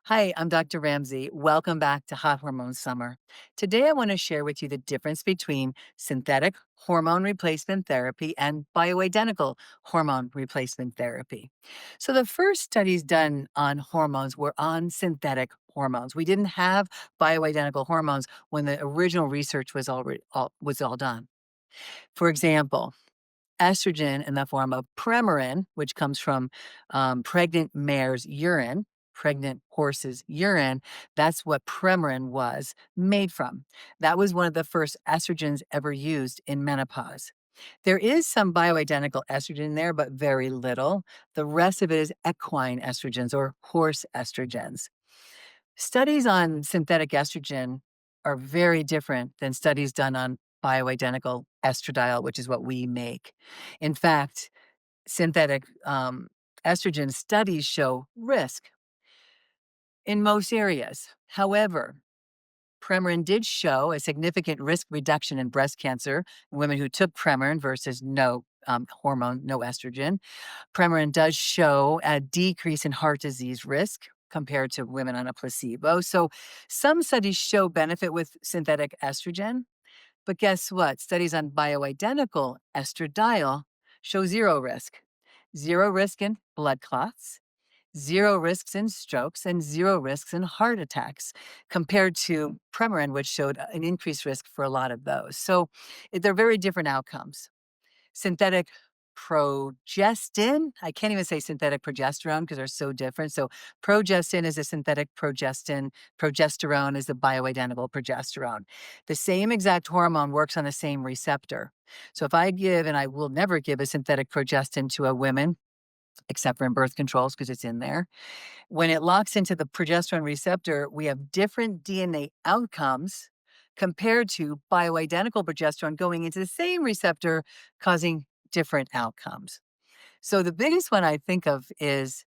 Hi, I'm Dr. Ramsey. Welcome back to Hot Hormone Summer. Today, I want to share with you the difference between synthetic hormone replacement therapy and bioidentical hormone replacement therapy. So, the first studies done on hormones were on synthetic hormones. We didn't have bioidentical hormones when the original research was all done. For example, estrogen in the form of Premarin, which comes from pregnant mare's urine, pregnant horse's urine. That's what Premarin was made from. That was one of the first estrogens ever used in menopause. There is some bioidentical estrogen in there, but very little. The rest of it is equine estrogens or horse estrogens. Studies on synthetic estrogen are very different than studies done on bioidentical estradiol, which is what we make. In fact, synthetic estrogen studies show risk in most areas. However, Premarin did show a significant risk reduction in breast cancer in women who took Premarin versus no hormone, no estrogen. Premarin does show a decrease in heart disease risk compared to women on a placebo. So some studies show benefit with synthetic estrogen, but guess what? Studies on bioidentical estradiol show zero risk. Zero risk in blood clots, zero risks in strokes, and zero risks in heart attacks compared to Premarin, which showed an increased risk for a lot of those. So they're very different outcomes. Synthetic progestin, I can't even say synthetic progesterone because they're so different. So progestin is a synthetic progestin, progesterone is the bioidentical progesterone. The same exact hormone works on the same receptor. So if I give, and I will never give a synthetic progestin to a woman, except for in birth controls because it's in there. When it locks into the progesterone receptor, we have different DNA outcomes compared to bioidentical progesterone going into the same receptor, causing different outcomes. So the biggest one I think of is,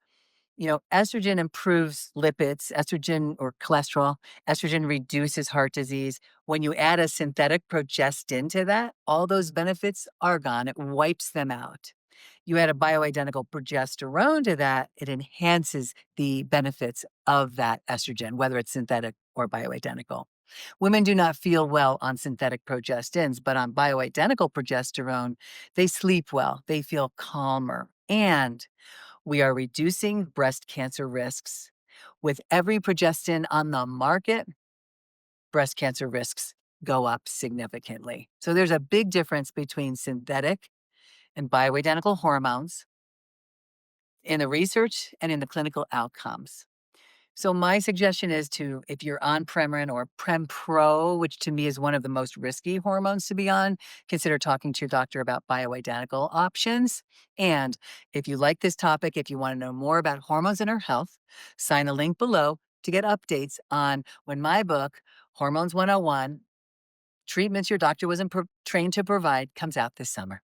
estrogen improves lipids, estrogen or cholesterol. Estrogen reduces heart disease. When you add a synthetic progestin to that, all those benefits are gone. It wipes them out. You add a bioidentical progesterone to that, it enhances the benefits of that estrogen, whether it's synthetic or bioidentical. Women do not feel well on synthetic progestins, but on bioidentical progesterone, they sleep well, they feel calmer, and we are reducing breast cancer risks. With every progestin on the market, breast cancer risks go up significantly. So there's a big difference between synthetic and bioidentical hormones in the research and in the clinical outcomes. So my suggestion is to, if you're on Premarin or Prempro, which to me is one of the most risky hormones to be on, consider talking to your doctor about bioidentical options. And if you like this topic, if you want to know more about hormones and our health, sign a link below to get updates on when my book, Hormones 101, Treatments Your Doctor Wasn't Trained to Provide, comes out this summer.